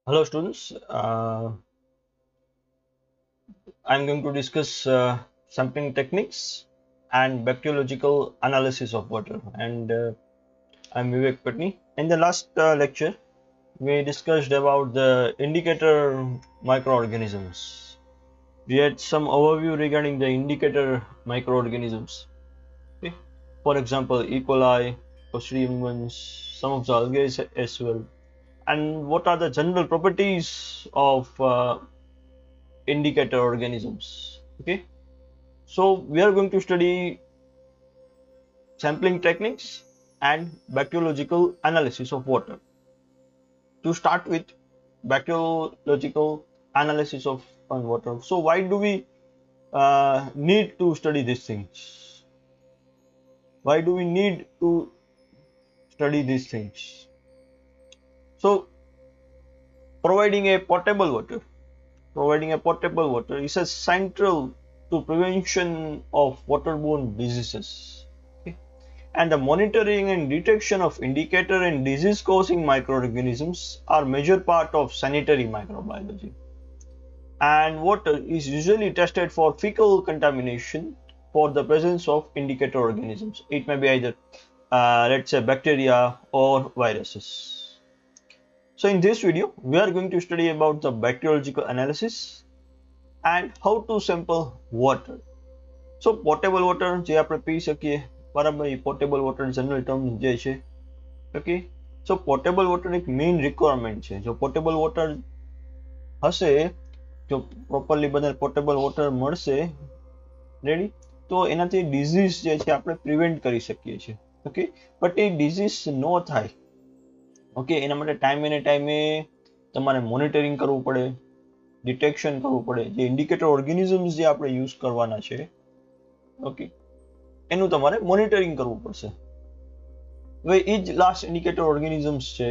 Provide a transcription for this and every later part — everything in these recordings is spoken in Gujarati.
Hello students, I'm going to discuss sampling techniques and bacteriological analysis of water, and I'm Vivek Patni. In the last lecture, we discussed about the indicator microorganisms. We had some overview regarding the indicator microorganisms. Okay? For example, E. coli, Clostridium ones, some of the algae as well. And what are the general properties of indicator organisms? Okay, so we are going to study sampling techniques and bacteriological analysis of water. To start with, bacteriological analysis of water. So why do we need to study these things? Why do we need to study these things? So providing a potable water is central to prevention of waterborne diseases. Okay? And the monitoring and detection of indicator and disease causing microorganisms are major part of sanitary microbiology. And water is usually tested for fecal contamination for the presence of indicator organisms. It may be either let's say bacteria or viruses. So in this video, we are going to study about the bacteriological analysis and how to sample water. So potable water જે આપણે પી શકીએ બરાબર, એ potable water general term જે છે. Okay, so potable water એક main requirement છે. જો potable water હશે, જો properly બધા potable water મળશે, ready, તો એનાથી disease જે છે આપણે prevent કરી શકીએ છીએ. Okay, but એ disease ન થાય. ઓકે, એના માટે ટાઈમે તમારે મોનિટરિંગ કરવું પડે, ડિટેક્શન કરવું પડે. જે ઇન્ડિકેટર ઓર્ગેનિઝમ્સ જે આપણે યુઝ કરવાના છે, ઓકે, એનું તમારે મોનિટરિંગ કરવું પડશે. હવે એ જ લાસ્ટ ઇન્ડિકેટર ઓર્ગેનિઝમ્સ છે,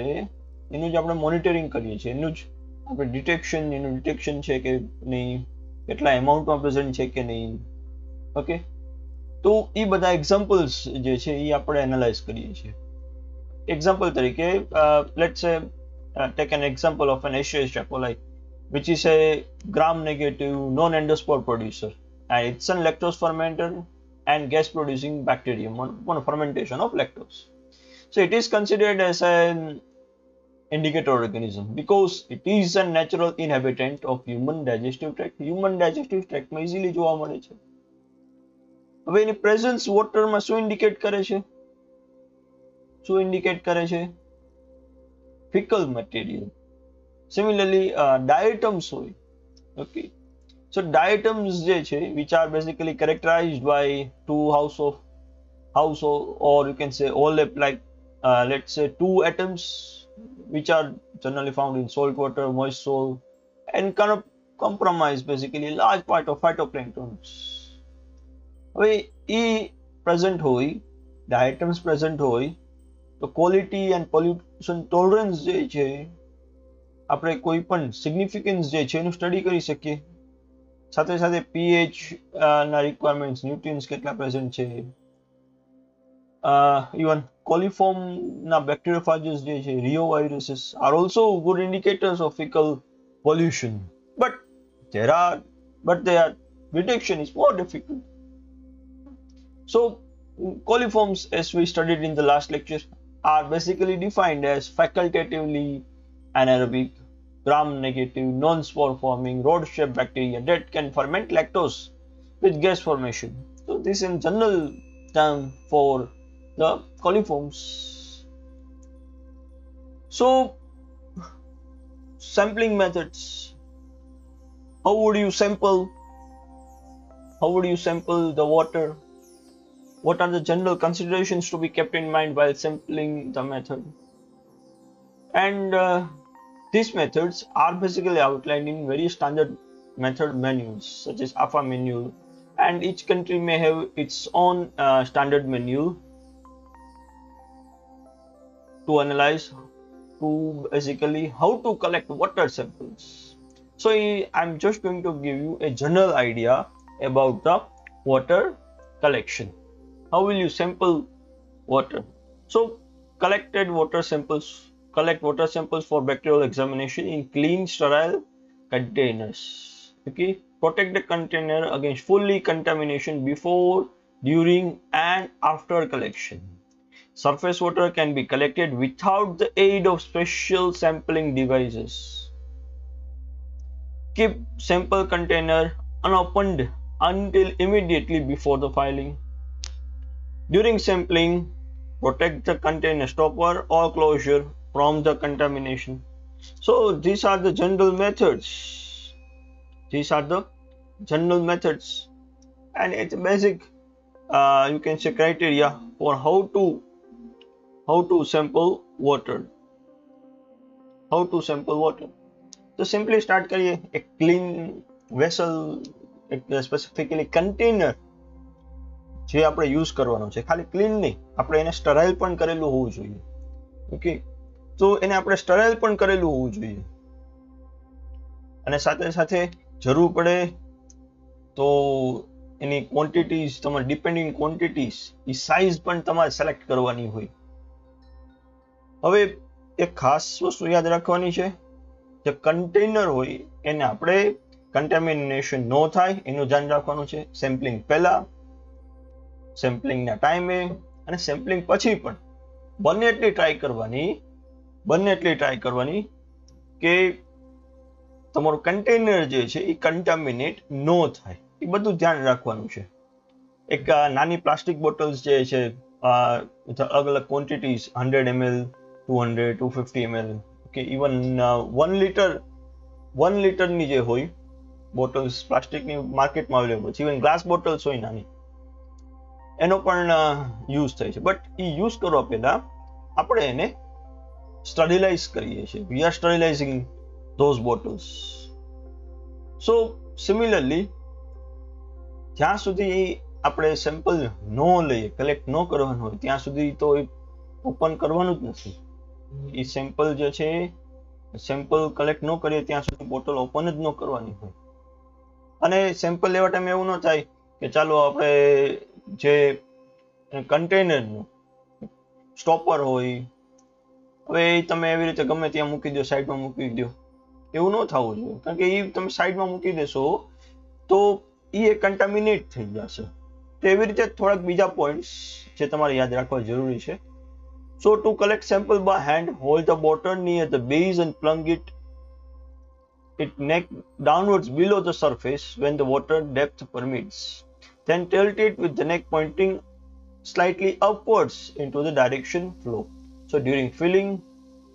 એનું જ આપણે મોનિટરિંગ કરીએ છીએ, એનું જ આપણે એનું ડિટેક્શન છે કે નહીં, કેટલા એમાઉન્ટમાં પ્રેઝન્ટ છે કે નહીં. ઓકે, તો એ બધા એક્ઝામ્પલ્સ જે છે એ આપણે એનાલાઇઝ કરીએ છીએ. Example તરીકે, let's say take an example of an Escherichia coli, which is a gram-negative non-endospore producer, and it's a lactose fermenter and gas-producing bacterium on fermentation of lactose. So it is considered as an indicator organism because it is a natural inhabitant of human digestive tract. Human digestive tract માં easily જોવા મળે છે. હવે એની presence water માં શું indicate કરે છે? શું indicate કરે છે? Fecal material. Similarly, diatoms હોય. Okay, so diatoms જે છે, which are basically characterized by two house or you can say overlap, like let's say two atoms which are generally found in salt water, moist soil, and kind of compromise basically a large part of phytoplanktons. હવે એ present હોય, diatoms present હોય, તો ક્વોલિટી એન્ડ પોલ્યુશન ટોલરન્સ જે છે, આપણે કોઈ પણ સિગ્નિફિકન્સ જે છે એનું સ્ટડી કરી શકીએ. સાથે સાથે પીએચ ના રિક્વાયરમેન્ટ્સ, ન્યુટ્રિયન્ટ્સ કેટલા પ્રેઝન્ટ છે, ઇવન કોલિફોર્મ ના બેક્ટેરિયોફાજસ જે છે, reoviruses are also good indicators of faecal pollution, but their detection is more difficult. So coliforms, as we studied in the last lecture, are basically defined as facultatively anaerobic, gram-negative, non-spore forming, rod-shaped bacteria that can ferment lactose with gas formation. So this is a general term for the coliforms. So sampling methods. How would you sample the water? What are the general considerations to be kept in mind while sampling the method? And these methods are basically outlined in various standard method manuals such as AFA manual, and each country may have its own standard manual to analyze, to basically how to collect water samples. So I'm just going to give you a general idea about the water collection. How will you sample water? So collected water samples collect water samples for bacterial examination in clean, sterile containers. Okay, protect the container against fully contamination before, during, and after collection. Surface water can be collected without the aid of special sampling devices. Keep sample container unopened until immediately before the filing. During sampling, protect the container stopper or closure from the contamination. So these are the general methods. These are the general methods, and it's basic, you can say, criteria for how to sample water. How to sample water. So simply start કરીએ એક clean vessel, specifically container જે આપણે યુઝ કરવાનો છે, ખાલી ક્લીન નહીં, આપણે એને સ્ટરાઇલ પણ કરેલું હોવું જોઈએ. ઓકે, તો એને આપણે સ્ટરાઇલ પણ કરેલું હોવું જોઈએ, અને સાથે સાથે જરૂર પડે તો એની ક્વોન્ટિટીઝ, તમારે ડિપેન્ડિંગ ક્વોન્ટિટીઝ, એ સાઇઝ પણ તમારે સિલેક્ટ કરવાની હોય. હવે એક ખાસ વસ્તુ યાદ રાખવાની છે, જે કન્ટેનર હોય એને આપણે કન્ટેમિનેશન ન થાય એનું ધ્યાન રાખવાનું છે. સેમ્પલિંગ પહેલા, સેમ્પલિંગના ટાઈમે અને સેમ્પલિંગ પછી પણ બંને એટલી ટ્રાય કરવાની કે તમારું કન્ટેનર જે છે એ કન્ટામિનેટ ન થાય, એ બધું ધ્યાન રાખવાનું છે. એક નાની પ્લાસ્ટિક બોટલ્સ જે છે, અલગ અલગ quantities, 100 ml, 200, 250 ml, okay, even 1 લીટરની જે હોય બોટલ્સ પ્લાસ્ટિકની માર્કેટમાં અવેલેબલ છે, ઇવન ગ્લાસ બોટલ્સ હોય નાની, એનો પણ યુઝ થાય છે. બટ એ યુઝ કરવા પહેલા આપણે એને સ્ટરીલાઇઝ કરીએ છીએ. We are sterilising those bottles. So similarly, જ્યાં સુધી આપણે સેમ્પલ ન લઈએ, કલેક્ટ ન કરવાનું હોય, ત્યાં સુધી તો એ ઓપન કરવાનું જ નથી. એ સેમ્પલ જે છે, સેમ્પલ કલેક્ટ ન કરીએ ત્યાં સુધી બોટલ ઓપન જ ન કરવાની હોય. અને સેમ્પલ લેવા ટાઈમે એવું ન થાય કે ચાલો આપણે જે કન્ટેનરનું સ્ટોપર હોય, હવે તમે એવી રીતે ગમે ત્યાં મૂકી દો, સાઈડમાં મૂકી દો, એવું ન થવું જોઈએ. કારણ કે એ તમે સાઈડમાં મૂકી દેશો તો એ કન્ટામિનેટ થઈ જશે. તો એવી રીતે થોડાક બીજા પોઈન્ટ્સ જે તમારે યાદ રાખવા જરૂરી છે. So to collect sample by hand, hold the bottle near the base and plunge it neck downwards below the surface when the water depth permits. Then tilt it with the neck pointing slightly upwards into the direction flow. So during filling,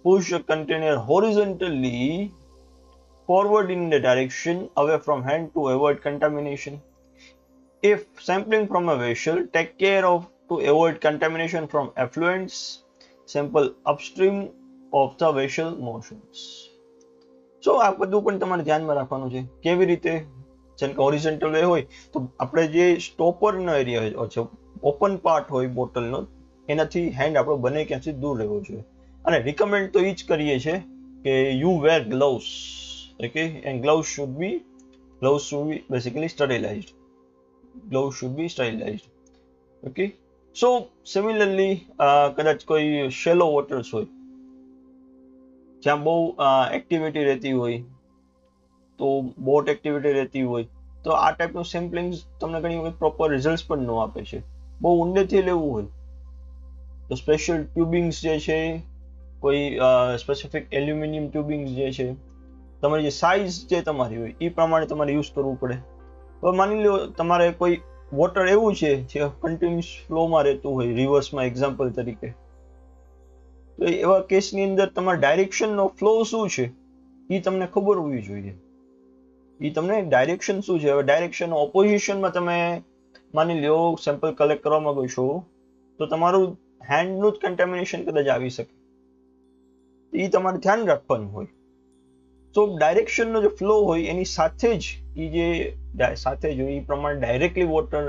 push the container horizontally forward in the direction away from hand to avoid contamination. If sampling from a vessel, take care to avoid contamination from effluents. Sample upstream of the vessel motions. So આ બધું પણ તમારે ધ્યાનમાં રાખવાનું છે. કેવી રીતે? જેમ કે હોરિઝોન્ટલ વે હોય તો આપણે જે સ્ટોપરનો એરિયા હોય છે, ઓપન પાર્ટ હોય બોટલનો, એનાથી હેન્ડ આપણો બને ક્યાંથી દૂર રહેવો જોઈએ. અને રિકમેન્ડ તો એ જ કરીએ છીએ કે you wear gloves. Okay, and gloves should be basically sterilised. Gloves should be sterilised. Okay, so similarly, કદાચ કોઈ શેલો વોટર્સ હોય જ્યાં બહુ એક્ટિવિટી રહેતી હોય, તો બોટ એક્ટિવિટી રહેતી હોય, તો આ ટાઈપનું સેમ્પલિંગ તમને ઘણી વખત પ્રોપર રિઝલ્ટ પણ ન આપે છે. બહુ ઊંડેથી લેવું હોય તો સ્પેશિયલ ટ્યુબિંગ્સ જે છે, કોઈ સ્પેસિફિક એલ્યુમિનિયમ ટ્યુબિંગ્સ જે છે, તમારી જે સાઇઝ જે તમારી હોય એ પ્રમાણે તમારે યુઝ કરવું પડે. હવે માની લો તમારે કોઈ વોટર એવું છે જે કન્ટિન્યુઅસ ફ્લોમાં રહેતું હોય, રિવર્સમાં એક્ઝામ્પલ તરીકે, તો એવા કેસની અંદર તમારા ડાયરેક્શનનો ફ્લો શું છે એ તમને ખબર હોવી જોઈએ. એ તમને ડાયરેક્શન શું છે. હવે ડાયરેક્શન ઓપોઝિશનમાં તમે માની લો સેમ્પલ કલેક્ટ કરવા માંગો છો તો તમારું હેન્ડનું જ કન્ટેમિનેશન કદાચ આવી શકે, એ તમારે ધ્યાન રાખવાનું હોય. તો ડાયરેક્શનનો જે ફ્લો હોય એની સાથે જ હોય એ પ્રમાણે ડાયરેક્ટલી વોટર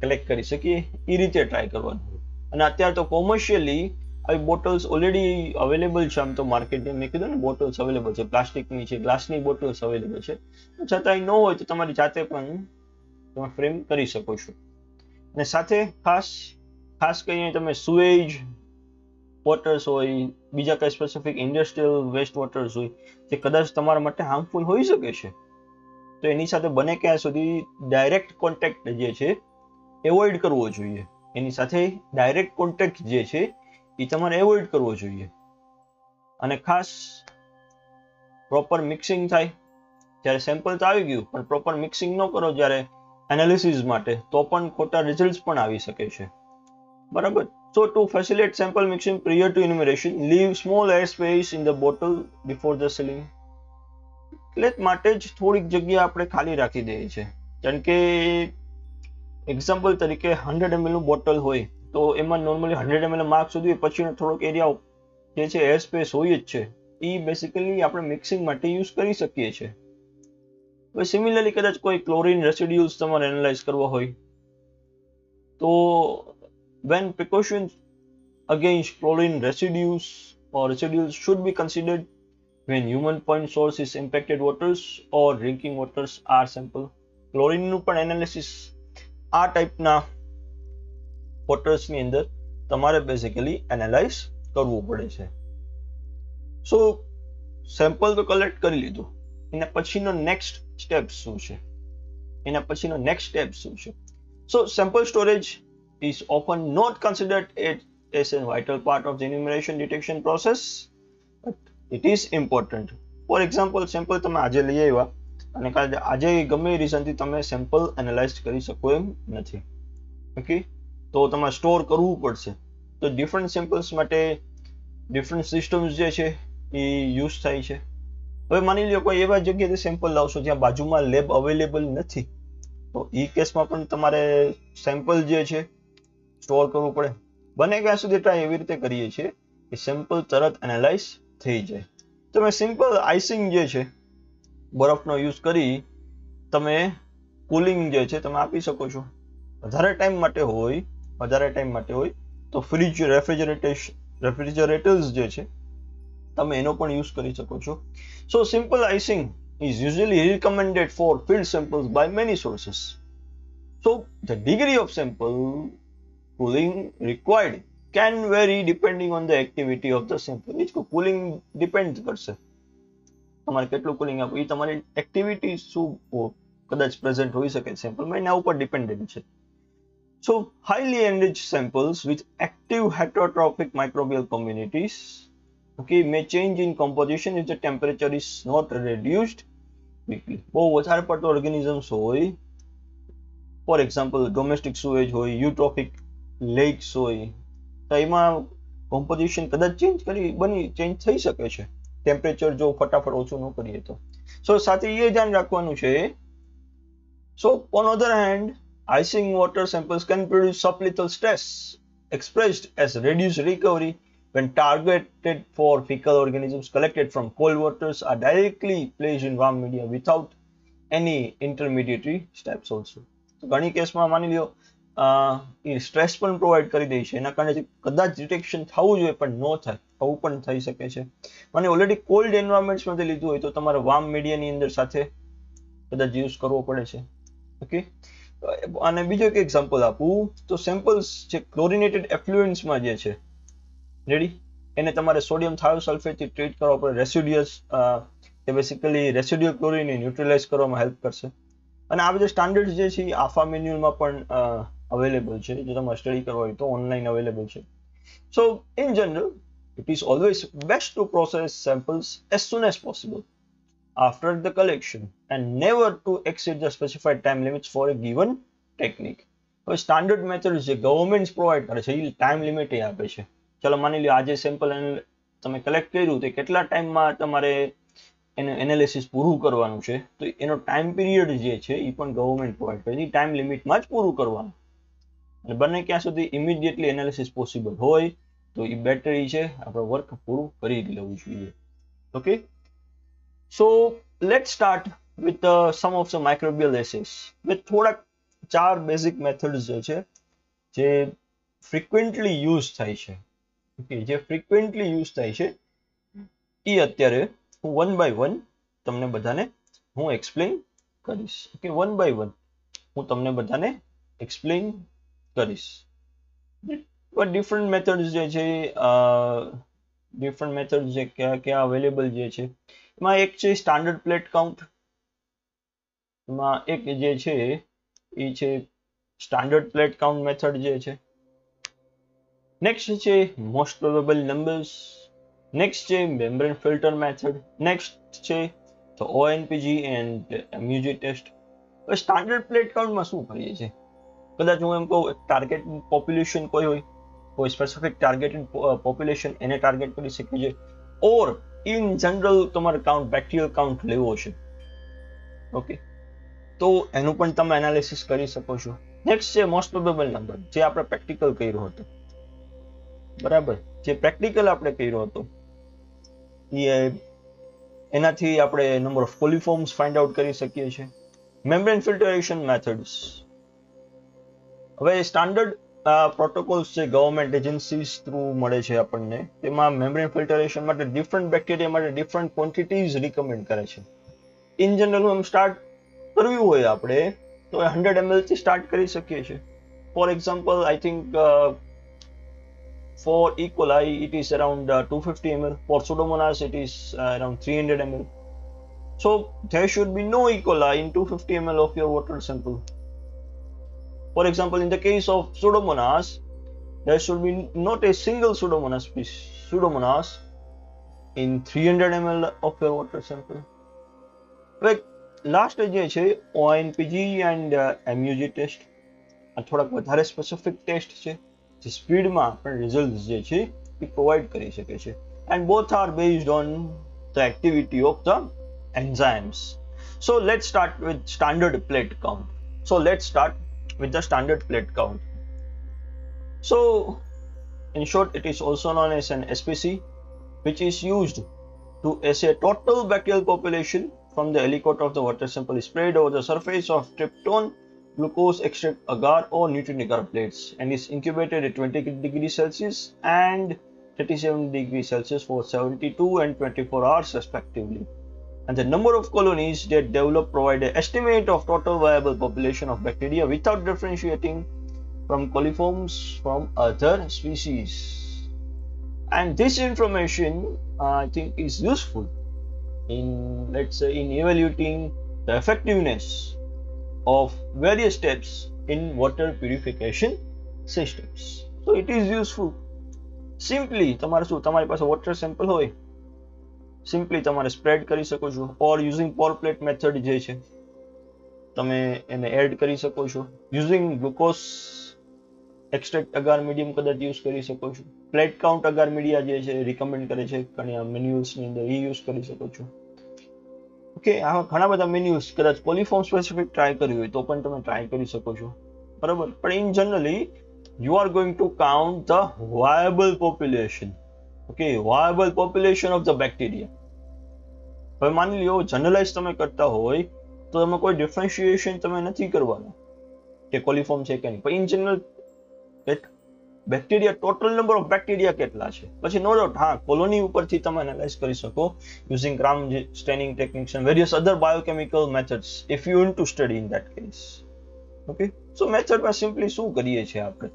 કલેક્ટ કરી શકીએ, એ રીતે ટ્રાય કરવાનું હોય. અને અત્યારે તો કોમર્શિયલી આવી બોટલ્સ ઓલરેડી અવેલેબલ છે. આમ તો માર્કેટમાં મેં કીધું ને, બોટલ્સ અવેલેબલ છે, પ્લાસ્ટિકની છે, ગ્લાસની બોટલ્સ અવેલેબલ છે. છતાંય ન હોય તો તમારી જાતે પણ તમે ફ્રેમ કરી શકો છો. અને સાથે ખાસ કરીને તમે સુએજ, વોટર્સ હોય, બીજા કઈ સ્પેસિફિક ઇન્ડસ્ટ્રીયલ વેસ્ટ વોટર્સ હોય જે કદાચ તમારા માટે હાર્મફુલ હોઈ શકે છે, તો એની સાથે બને ક્યાં સુધી ડાયરેક્ટ કોન્ટેક્ટ જે છે એવોઇડ કરવો જોઈએ. એની સાથે ડાયરેક્ટ કોન્ટેક્ટ જે છે એ તમારે એવોઇડ કરવો જોઈએ. અને ખાસ પ્રોપર મિક્સિંગ થાય. જ્યારે સેમ્પલ તો આવી ગયું પણ પ્રોપર મિક્સિંગ ન કરો જ્યારે એનાલિસિસ માટે, તો પણ ખોટા રિઝલ્ટ પણ આવી શકે છે. બરાબર. So to facilitate sample mixing prior to enumeration, leave small air space in the bottle before the sealing. એટલે માટે જ થોડીક જગ્યા આપણે ખાલી રાખી દઈએ છીએ. કારણ કે એક્ઝામ્પલ તરીકે 100 ml નું બોટલ હોય તો એમાં નોર્મલી 100 ml માર્ક સુધી પછીનો થોડોક એરિયા જે છે એર સ્પેસ હોય જ છે, એ બેસિકલી આપણે મિક્સિંગ માટે યુઝ કરી શકીએ છીએ. હવે સિમિલરલી કદાચ કોઈ ક્લોરીન રેસિડ્યુઝ તમારે એનાલાઇઝ કરવા હોય તો when precautions against chlorine residues should be considered when human point source is impacted waters or drinking waters are sample. Chlorine નું પણ એનાલિસિસ આ ટાઈપના વોટર્સ ની અંદર તમારે બેઝિકલી એનાલાઇઝ કરવું પડે છે. સો સેમ્પલ તો કલેક્ટ કરી લીધું, એના પછીનો નેક્સ્ટ સ્ટેપ શું છે? So sample storage is often not considered as a vital part of the enumeration detection process, but it is important. For example, sample તમે આજે લઈ આવ્યા અને આજે ગમે રીઝનથી તમે સેમ્પલ એનાલાઇઝ કરી શકો એમ નથી, ઓકે, તો તમારે સ્ટોર કરવું પડશે. તો ડિફરન્ટ સેમ્પલ્સ માટે ડિફરન્ટ સિસ્ટમ્સ જે છે એ યુઝ થાય છે. હવે માની લો કોઈ એવા જગ્યાએથી સેમ્પલ લાવશો જ્યાં બાજુમાં લેબ અવેલેબલ નથી, તો એ કેસમાં પણ તમારે સેમ્પલ જે છે સ્ટોર કરવું પડે. બને ત્યાં સુધી ટ્રાય એવી રીતે કરીએ છીએ કે સેમ્પલ તરત એનાલાઇઝ થઈ જાય. તમે સિમ્પલ આઈસિંગ જે છે બરફનો યુઝ કરી તમે કુલિંગ જે છે તમે આપી શકો છો. વધારે ટાઈમ માટે હોય તો ફ્રીજ રેફ્રિજરેટર્સ જે છે તમે એનો પણ યુઝ કરી શકો છો. So simple icing is usually recommended for field samples by many sources. So the degree of sample cooling required can vary depending on the activity of the sample. Which cooling depends કરશે તમારે કેટલું કુલિંગ આપવું, એ તમારી એક્ટિવિટી શું કદાચ પ્રેઝન્ટ હોઈ શકે સેમ્પલમાં, એના ઉપર ડિપેન્ડન્ટ છે. So highly enriched samples with active heterotrophic microbial communities, okay, may change in composition if the temperature is not reduced quickly. બહુ વધારે પડતો ઓર્ગેનિઝમ્સ હોય, ફોર એક્ઝામ્પલ ડોમેસ્ટિક સુએજ હોય, યુટ્રોફિક લેક્સ હોય, તો એમાં કોમ્પોઝિશન કદાચ ચેન્જ થઈ શકે છે ટેમ્પરેચર જો ફટાફટ ઓછું ન કરીએ તો. સો સાથે એ ધ્યાન રાખવાનું છે. So on other hand icing water samples can produce sublethal stress expressed as reduced recovery when targeted for fecal organisms collected from cold waters are directly placed in warm media without any intermediary steps also. તો ઘણી કેસમાં માની લ્યો એ સ્ટ્રેસ પણ પ્રોવાઈડ કરી દે છે, એના કારણે કદાચ ડિટેક્શન થવું જોઈએ પણ ન થાય, આવું પણ થઈ શકે છે. મને ઓલરેડી કોલ્ડ એન્વાયરમેન્ટ્સમાંથી લીધું હોય તો તમારે વાર્મ મીડિયાની અંદર સાથે કદાચ યુઝ કરવો પડે છે, ઓકે. અને બીજો એક એક્ઝામ્પલ આપું તો સેમ્પલ્સ જે ક્લોરિનેટેડ એફ્લુએન્ટ્સમાં જે છે રેડી, એને તમારે સોડિયમ થાયોસલ્ફેટથી ટ્રીટ કરવા પડે. રેસિડ્યુઅસ એ બેસિકલી રેસિડ્યુઅલ ક્લોરિનને ન્યુટ્રલાઇઝ કરવામાં હેલ્પ કરશે. અને આ બધા સ્ટાન્ડર્ડ જે છે એ આફા મેન્યુઅલમાં પણ અવેલેબલ છે, જો તમારે સ્ટડી કરવા હોય તો ઓનલાઈન અવેલેબલ છે. સો in general it is always best to process samples as soon as possible after the collection and never to exceed the specified time limits for a given technique. હવે સ્ટાન્ડર્ડ મેથડ જે ગવર્મેન્ટ પ્રોવાઈડ કરે છે એ ટાઈમ લિમિટ એ આપે છે. ચલો માની લો આજે સેમ્પલ તમે કલેક્ટ કર્યું તો કેટલા ટાઈમમાં તમારે એનું એનાલિસિસ પૂરું કરવાનું છે, તો એનો ટાઈમ પીરિયડ જે છે એ પણ ગવર્મેન્ટ પ્રોવાઈડ કરે છે. એ ટાઈમ લિમિટમાં જ પૂરું કરવાનું, અને બને ક્યાં સુધી ઇમિડિયેટલી એનાલિસિસ પોસિબલ હોય તો એ બેટરી છે આપણે વર્ક પૂરું કરી લેવું જોઈએ, okay. So let's start with some of the microbial assays with થોડાક 4 બેઝિક મેથડ્સ જે છે જે ફ્રીક્વન્ટલી યુઝ થાય છે, ઓકે, જે ફ્રીક્વન્ટલી યુઝ થાય છે એ અત્યારે હું વન બાય વન તમને બધાને હું એક્સપ્લેન કરીશ, ઓકે. વન બાય વન હું તમને બધાને એક્સપ્લેન કરીશ. બટ ડિફરન્ટ મેથડ્સ જે છે ડિફરન્ટ મેથડ જે ક્યાં અવેલેબલ જે છે એમાં એક છે સ્ટાન્ડર્ડ પ્લેટ કાઉન્ટ, એમાં એક જે છે એ છે સ્ટાન્ડર્ડ પ્લેટ કાઉન્ટ મેથડ જે છે. નેક્સ્ટ છે મોસ્ટ પ્રોબેબલ નંબર્સ, નેક્સ્ટ છે મેમ્બ્રેન ફિલ્ટર મેથડ, નેક્સ્ટ છે તો ONPG એન્ડ MUG ટેસ્ટ. હવે સ્ટાન્ડર્ડ પ્લેટ કાઉન્ટમાં શું કરીએ છીએ, કદાચ હું એમ કહું ટાર્ગેટ પોપ્યુલેશન કોઈ હોય, કોઈ સ્પેસિફિક ટાર્ગેટેડ પોપ્યુલેશન એને ટાર્ગેટ કરી શકીએ છીએ, ઓર ઇન જનરલ તમારે કાઉન્ટ બેક્ટેરિયલ કાઉન્ટ લેવો છે. ઓકે, તો એનું પણ તમે એનાલિસિસ કરી શકો છો. નેક્સ્ટ છે મોસ્ટ પ્રોબેબલ નંબર, જે આપણે પ્રેક્ટિકલ કર્યો હતો. બરાબર, જે પ્રેક્ટિકલ આપણે કર્યો હતો એનાથી આપણે નંબર ઓફ કોલિફોર્મ્સ ફાઇન્ડ આઉટ કરી શકીએ છીએ. મેમ્બ્રેન ફિલ્ટરેશન મેથડ્સ, હવે સ્ટાન્ડર્ડ પ્રોટોકોલ્સ જે ગવર્મેન્ટ એજન્સીઝ થ્રુ મળે છે આપણને, તેમાં મેમ્બ્રેન ફિલ્ટરેશન માટે ડિફરન્ટ બેક્ટેરિયા માટે ડિફરન્ટ ક્વોન્ટિટીઝ રિકમેન્ડ કરે છે. ઇન જનરલ એમ સ્ટાર્ટ કરવું હોય આપણે તો 100 ml થી સ્ટાર્ટ કરી શકીએ છીએ. For example, I think for E. coli it is around 250 ml, for Pseudomonas it is around 300 ml. So there should be no E. coli in 250 ml of your water sample. For example, in the case of Pseudomonas, there should be not a single Pseudomonas in 300 ml of your water sample. But last જે છે ONPG and MUG test, આ થોડાક વધારે સ્પેસિફિક ટેસ્ટ છે જે સ્પીડમાં આપણે રિઝલ્ટ જે છે એ પ્રોવાઈડ કરી શકે છે. And both are based on the activity of the enzymes. So let's start with standard plate count. So let's start with the standard plate count. So in short, it is also known as an SPC, which is used to assay total bacterial population from the aliquot of the water sample is sprayed over the surface of tryptone, glucose extract agar or nutrient agar plates and is incubated at 20 degrees Celsius and 37 degrees Celsius for 72 and 24 hours respectively. And the number of colonies that develop provide an estimate of total viable population of bacteria without differentiating from coliforms from other species. And this information I think is useful in, let's say, in evaluating the effectiveness of various steps in water purification systems. So it is useful. Simply તમારે શું, તમારી પાસે વોટર સેમ્પલ હોય, સિમ્પલી તમારે સ્પ્રેડ કરી શકો છો, ઓર યુઝિંગ પોર પ્લેટ મેથડ જે છે તમે એને એડ કરી શકો છો. યુઝિંગ ગ્લુકોઝ એક્સ્ટ્રેક્ટ અગાર મીડિયમ કદાચ યુઝ કરી શકો છો. પ્લેટ કાઉન્ટ અગાર મીડિયા જે છે રિકમેન્ડ કરે છે ઘણા મેન્યુઅલ્સની અંદર, એ યુઝ કરી શકો છો. ઓકે, આવા ઘણા બધા મેન્યુઅલ્સ, કદાચ કોલિફોર્મ સ્પેસિફિક ટ્રાય કર્યું હોય તો પણ તમે ટ્રાય કરી શકો છો. બરાબર, પણ in generally you are going to count the viable population. Okay, viable population of the bacteria. હવે માની લ્યો જનરલાઇઝ તમે કરતા હોય તો તમે કોઈ ડિફરન્શિએશન તમે નથી કરવાનું કે કોલિફોર્મ છે કે નહીં, પણ in general bacteria, total number of bacteria કેટલા છે, પછી નો ડાઉટ હા કોલોની ઉપરથી તમે એનાલાઇઝ કરી શકો using gram staining techniques and various other biochemical methods if you want to study in that case. Okay, so મેથડમાં સિમ્પલી શું કરીએ છીએ આપણે,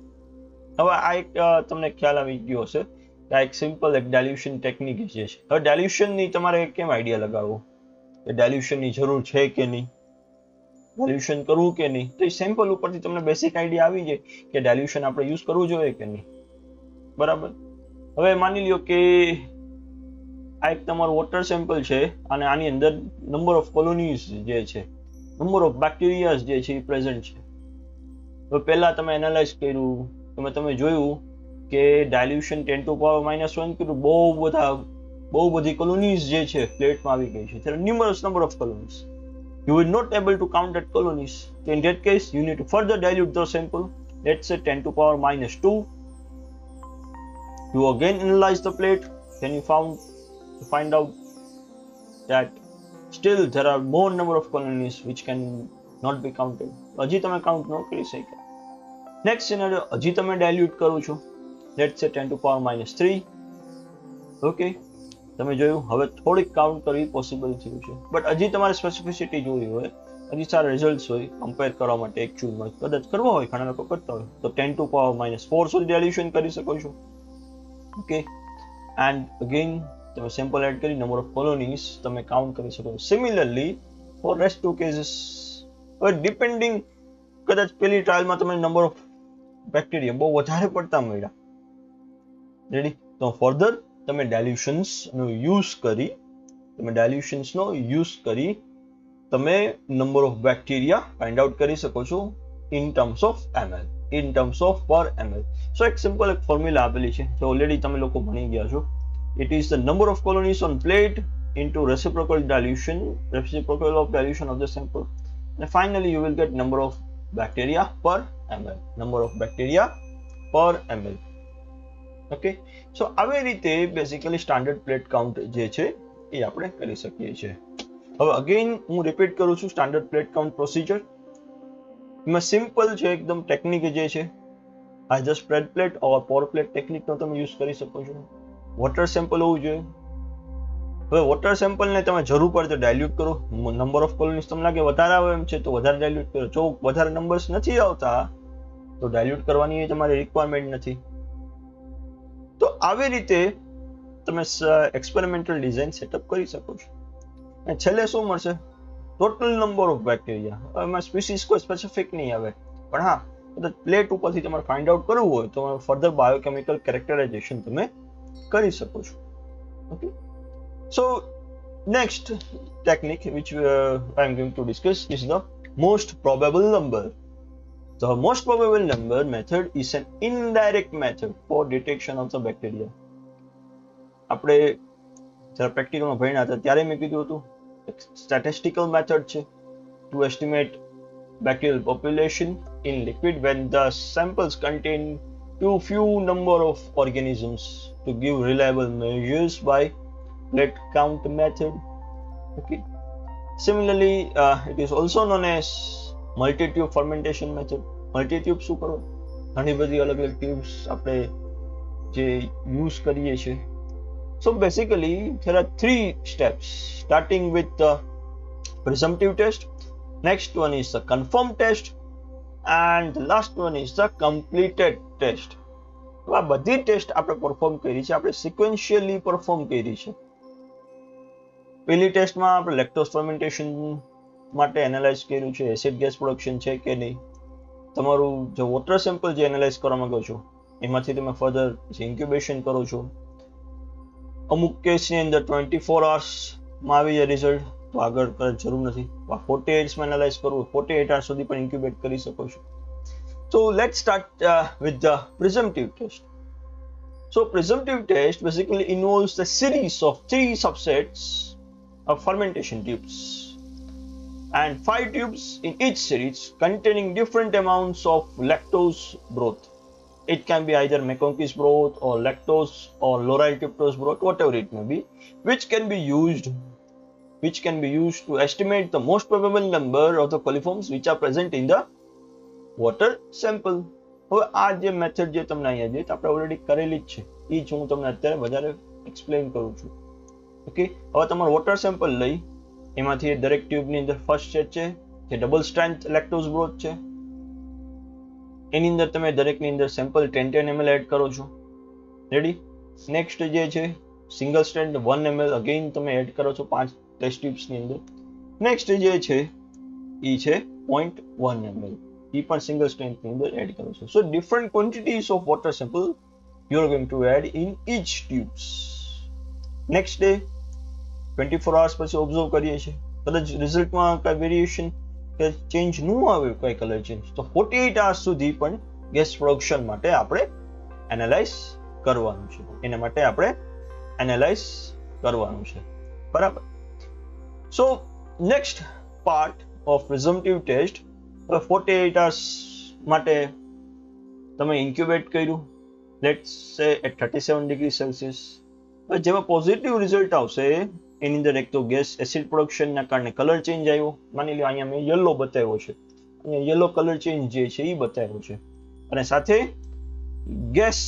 હવે આ એક તમને ખ્યાલ આવી ગયો હશે કે આ એક સિમ્પલ એક ડાયલ્યુશન ટેકનિક જે છે. હવે ડાયલ્યુશનની તમારે કેમ આઈડિયા લગાવવો કે ડાયલ્યુશનની જરૂર છે કે નહીં, ડાયલ્યુશન કરવું કે નહીં, તો એ સેમ્પલ ઉપરથી તમને બેસિક આઈડિયા આવી જાય કે ડાયલ્યુશન આપણે યુઝ કરવું જોઈએ કે નહીં. બરાબર, હવે માની લ્યો કે આ એક તમારું વોટર સેમ્પલ છે અને આની અંદર નંબર ઓફ કોલોનીઝ જે છે, નંબર ઓફ બેક્ટેરિયાઝ જે છે એ પ્રેઝન્ટ છે. હવે પહેલા તમે એનાલાઇઝ કર્યું, તમે જોયું કે ડાયલ્યુશન 10 to power -1 કર્યું, બહુ બધી કોલોનીઝ જે છે પ્લેટમાં આવી ગઈ છે. there are numerous number of colonies. You will not able to count that colonies. So in that case, you need to further dilute the sample. Let's say 10 to power -2. You again analyze the plate. Then you find out that still there are more number of colonies which can not be counted. હજી તમે કાઉન્ટ ન કરી શકો. નેક્સ્ટ સિનેરિયો, હજી તમે ડાયલ્યુટ કરો છો, લેટ્સ સે 10 to power -3. ઓકે, તમે જોયું હવે થોડીક કાઉન્ટ કરવી પોસિબલ થયું છે, બટ હજી તમારે સ્પેસિફિસિટી જોવી હોય હજી સારા રિઝલ્ટ હોય કમ્પેર કરવા માટે એકચ્યુઅલમાં કદાચ કરવા હોય ઘણા લોકો કરતા હોય તો 10⁻⁻4 સુધી ડાયલ્યુશન કરી શકો છો. ઓકે, એન્ડ અગેન તમે સેમ્પલ એડ કરી નંબર ઓફ કોલોનીઝ તમે કાઉન્ટ કરી શકો. Similarly for rest two cases, હવે ડિપેન્ડિંગ કદાચ પેલી ટ્રાયલમાં તમે નંબર ઓફ બેક્ટેરિયા બહુ વધારે પડતા મળ્યા, રેડી, તો ફર્ધર તમે ડાયલ્યુશન્સનો યુઝ કરી તમે number of bacteria find out કરી શકો છો in terms of ml, in terms of પર ml. સો એક સિમ્પલ એક ફોર્મ્યુલા આપેલી છે જે ઓલરેડી તમે લોકો ભણી ગયા છો. It is the number of colonies on plate into reciprocal of dilution of the sample, and finally you will get number of bacteria per ml, number of bacteria per ml. Okay, so આવી રીતે બેઝિકલી સ્ટાન્ડર્ડ પ્લેટ કાઉન્ટ જે છે એ આપણે કરી શકીએ છીએ. હવે અગેન હું રિપીટ કરું છું સ્ટાન્ડર્ડ પ્લેટ કાઉન્ટ પ્રોસિજર. એમાં સિમ્પલ છે એકદમ. ટેકનિક જે છે આ જ સ્પ્રેડ પ્લેટ ઓર પોર પ્લેટ ટેકનિકનો તમે યુઝ કરી શકો છો. વોટર સેમ્પલ હોવું જોઈએ. હવે વોટર સેમ્પલને તમે જરૂર પડે તો ડાયલ્યુટ કરો. નંબર ઓફ કોલોનીઝ તમને લાગે વધારે આવે એમ છે તો વધારે ડાયલ્યુટ કરો. જો વધારે નંબર્સ નથી આવતા તો ડાયલ્યુટ કરવાની તમારી રિક્વાયરમેન્ટ નથી. તો આવી રીતે તમે એક્સપેરિમેન્ટલ ડિઝાઇન સેટઅપ કરી શકો છો. અને છેલ્લે શું મળશે? Total number of bacteria. એમાં સ્પીસીસ કોઈ સ્પેસિફિક નહીં આવે, પણ હા પ્લેટ ઉપરથી તમારે ફાઇન્ડ આઉટ કરવું હોય તો ફર્ધર બાયોકેમિકલ કેરેક્ટરાઇઝેશન તમે કરી શકો છો. Okay, so next technique which I am going to discuss is the most probable number. The most probable number method is an indirect method for detection of the bacteria. આપણે જ્યારે પ્રેક્ટિકલમાં ભણ્યા હતા ત્યારે મેં કીધું હતું statistical method છે to estimate bacterial population in liquid when the samples contain too few number of organisms to give reliable measures by plate count method. Okay, similarly it is also known as multi-tube fermentation method. multi-tube શું કરો? ઘણી બધી અલગ અલગ ટ્યુબ્સ આપણે જે યુઝ કરીએ છીએ. So basically there are 3 steps, starting with the presumptive test, next one is the confirmed test, and the last one is the completed test. આ બધી ટેસ્ટ આપણે પરફોર્મ કરી છે, આપણે સિક્વેન્શિયલી પરફોર્મ કરી છે. પહેલી ટેસ્ટમાં આપણે લેક્ટોઝ ફર્મેન્ટેશન માટે એનાલાઇઝ કર્યું છે, એસિડ ગેસ પ્રોડક્શન છે કે નહીં. તમારું જે વોટર સેમ્પલ જે એનાલાઇઝ કરવા માંગો છો એમાંથી તમે ફર્ધર જે ઇન્ક્યુબેશન કરો છો. અમુક કેસની અંદર 24 hours આવી જાય રિઝલ્ટ, તો આગળ જરૂર નથી. 48 hours એનાલાઇઝ કરવું, 48 hours સુધી પણ ઇન્ક્યુબેટ કરી શકો છો. So let's start with the presumptive test. So presumptive test basically involves the series of 3 subsets of fermentation tubes and 5 tubes in each series containing different amounts of lactose broth. It can be either McConkey's broth or lactose or lauryl tryptose broth, whatever it may be, which can be used to estimate the most probable number of the coliforms which are present in the water sample. હવે આ જે મેથડ જે તમને અહીંયા જે આપણે ઓલરેડી કરેલી જ છે એ જ હું તમને અત્યારે વધારે એક્સપ્લેન કરું છું. ઓકે, હવે તમારું વોટર સેમ્પલ લઈ એમાંથી દરેક ટ્યુબની અંદર ફર્સ્ટ સ્ટેજ છે જે ડબલ સ્ટ્રેન્થ લેક્ટોઝ બ્રોથ છે. એની અંદર તમે દરેકની અંદર સેમ્પલ 10 ml એડ કરો છો. રેડી. નેક્સ્ટ જે છે સિંગલ સ્ટ્રેન્થ 1 ml અગેન તમે એડ કરો છો 5 ટેસ્ટ ટ્યુબ્સની અંદર. નેક્સ્ટ જે છે એ છે 0.1 ml, એ પણ સિંગલ સ્ટ્રેન્થની અંદર એડ કરો છો. So different quantities of water sample you are going to add in each tubes. Next day 24 hours પછી ઓબ્ઝર્વ કરીએ છીએ, કદાચ રિઝલ્ટમાં કઈ વેરિએશન કે ચેન્જ ન આવ્યું, કઈ કલર ચેન્જ, તો 48 hours સુધી પણ ગેસ પ્રોડક્શન માટે આપણે એનાલાઇઝ કરવાનું છે. એના માટે આપણે એનાલાઇઝ કરવાનું છે. બરાબર. So next part of presumptive test, 48 hours માટે તમે ઇન્ક્યુબેટ કર્યું, let's say at 37 degree Celsius. જેમાં પોઝિટિવ રિઝલ્ટ આવશે એની અંદર એક તો ગેસ એસિડ પ્રોડક્શનના કારણે કલર ચેન્જ આવ્યો. માની લો અહીંયા મેં યલો બતાવ્યો છે, અહીંયા યલો કલર ચેન્જ જે છે એ બતાવ્યો છે, અને સાથે ગેસ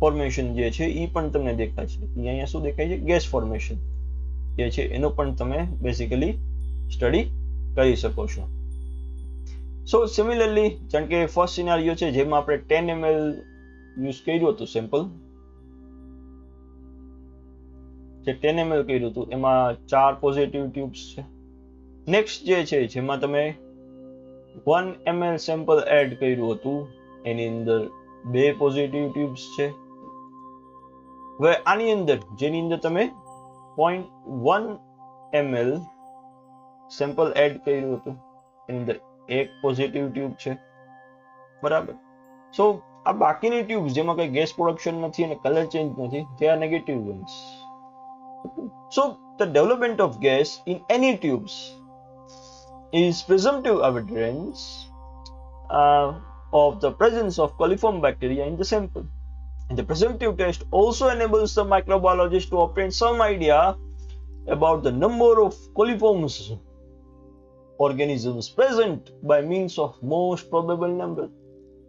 ફોર્મેશન જે છે એ પણ તમને દેખાય છે. અહીંયા શું દેખાય છે? ગેસ ફોર્મેશન જે છે એનો પણ તમે બેઝિકલી સ્ટડી કરી શકો છો. સો સિમિલરલી જેમ કે ફર્સ્ટ સિનારિયો છે જેમાં આપણે 10 ml યુઝ કર્યું હતું સેમ્પલ, જે 10 ml કર્યું હતું એમાં 4 પોઝિટિવ ટ્યુબ્સ છે. નેક્સ્ટ જે છે જેમાં તમે 1 ml સેમ્પલ એડ કર્યું હતું એની અંદર 2 પોઝિટિવ ટ્યુબ્સ છે. હવે આની અંદર જેની અંદર તમે 0.1 ml સેમ્પલ એડ કર્યું હતું એની અંદર 1 પોઝિટિવ ટ્યુબ છે, બરાબર. સો આ બાકીની ટ્યુબ્સ જેમાં કઈ ગેસ પ્રોડક્શન નથી અને કલર ચેન્જ નથી, they are negative ones. So the development of gas in any tubes is presumptive evidence of the presence of coliform bacteria in the sample. And the presumptive test also enables the microbiologist to obtain some idea about the number of coliform organisms present by means of most probable number.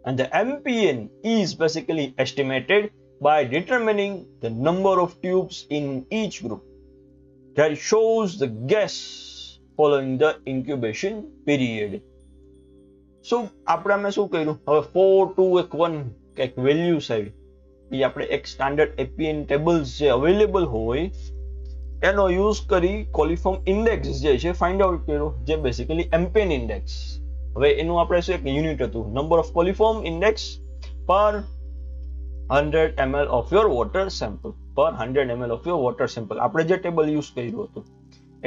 And the MPN is basically estimated by determining the number of tubes in each group that shows the gas following the incubation period. So આપણે અમે શું કર્યું, હવે 4 2 1 એક વેલ્યુ સાઈડ એ આપણે એક સ્ટાન્ડર્ડ એપીએન ટેબલ્સ જે અવેલેબલ હોય એનો યુઝ કરી કોલિફોર્મ ઇન્ડેક્સ જે છે ફાઇન્ડ આઉટ કર્યો, જે બેસિકલી એમ્પેન ઇન્ડેક્સ. હવે એનું આપણે શું એક યુનિટ હતું, નંબર ઓફ કોલિફોર્મ ઇન્ડેક્સ પર 100 ml of your water sample, per 100 ml of your water sample આપણે જે ટેબલ યુઝ કર્યું હતું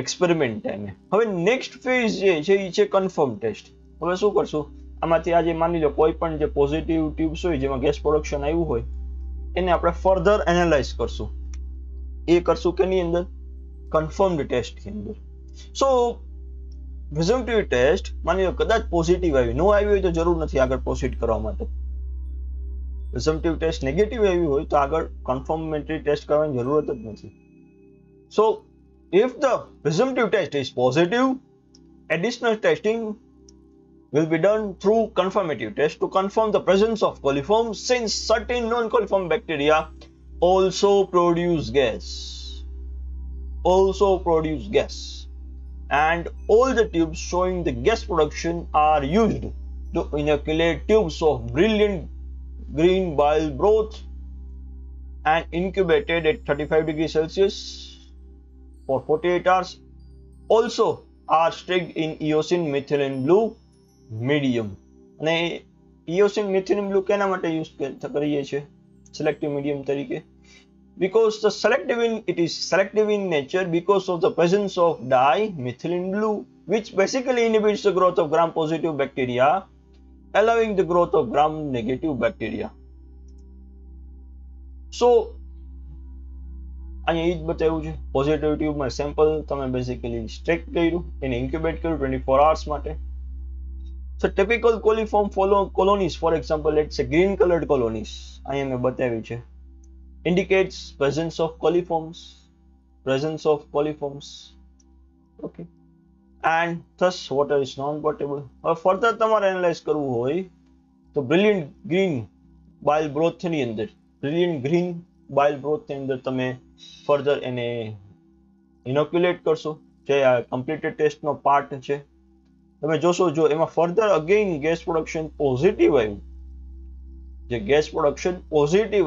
એક્સપેરિમેન્ટ ટાઈમે. હવે નેક્સ્ટ ફેઝ જે છે એ છે કન્ફર્મ ટેસ્ટ. હવે શું કરશું, આમાંથી આજે માની લો કોઈ પણ જે પોઝિટિવ ટ્યુબ્સ હોય જેમાં ગેસ પ્રોડક્શન આવ્યું હોય એને આપણે ફર્ધર એનાલાઇઝ કરશું. એ કરશું કેની અંદર, કન્ફર્મ્ડ ટેસ્ટ ની અંદર. સો પ્રિઝમ્પટિવ ટેસ્ટ માની લો કદાચ પોઝિટિવ આવ્યું, નો આવ્યું હોય તો જરૂર નથી આગળ પ્રોસીડ કરવા માટે. પ્રિઝમ્પટિવ ટેસ્ટ નેગેટિવ આવ્યું હોય તો આગળ કન્ફર્મેટરી ટેસ્ટ કરવાની જરૂરત જ નથી. સો if the presumptive test is positive, additional testing will be done through confirmative test to confirm the presence of coliforms, since certain non-coliform bacteria also produce gas. And all the tubes showing the gas production are used to inoculate tubes of brilliant green bile broth and incubated at 35 degrees Celsius for 48 hours. Also are streaked in eosin methylene blue medium. અને eosin methylene blue કેના માટે યુઝ કરીએ છીએ સેલેક્ટિવ મીડિયમ તરીકે? Because it is selective in nature because of the presence of dimethylene blue, which basically inhibits the growth of gram positive bacteria, allowing the growth of gram negative bacteria. So અહીંયા એ જ બતાવ્યું છે, પોઝિટિવ ટ્યુબમાં સેમ્પલ તમે બેઝિકલી સ્ટ્રેક કર્યું, એને ઇન્ક્યુબેટ કર્યું 24 hours માટે. So typical coliform colonies, for example, let's say green colored colonies, અહીંયા મેં બતાવ્યું છે, indicates presence of coliforms. Okay, and thus water is non-potable. હવે ફર્ધર તમારે એનાલાઇઝ કરવું હોય તો બ્રિલિયન્ટ ગ્રીન બાઇલ બ્રોથ ની અંદર તમે ફર્ધર એને ઇનોક્યુલેટ કરશો, જે આ કમ્પ્લીટેડ ટેસ્ટનો પાર્ટ છે. તમે જોશો જો એમાં further again gas production positive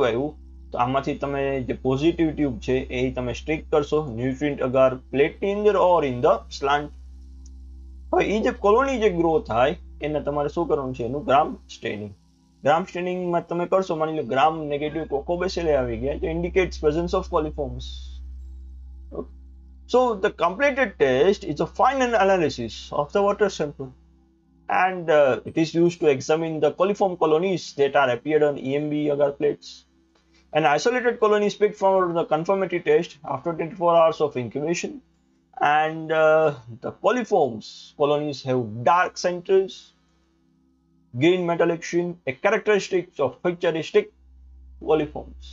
આવ્યું તો આમાંથી તમે જે પોઝિટિવ ટ્યુબ છે એ તમે સ્ટ્રીક કરશો ન્યુટ્રિયન્ટ અગાર પ્લેટની અંદર ઓર ઇન ધ સ્લાન્ટ. હવે એ જે કોલોની જે ગ્રો થાય એને તમારે શું કરવાનું છે, એનું ગ્રામ સ્ટેનિંગમાં તમે કરશો. માની લો ગ્રામ નેગેટિવ કોકોબેસિલે આવી ગયા, તો indicates presence of coliforms. So the completed test is a final analysis of the water sample, and it is used to examine the coliform colonies that are appeared on EMB agar plates. An isolated colony is picked for the confirmatory test after 24 hours of incubation, and the colonies have dark centers, green metallic sheen, a characteristic of picturesque coliforms.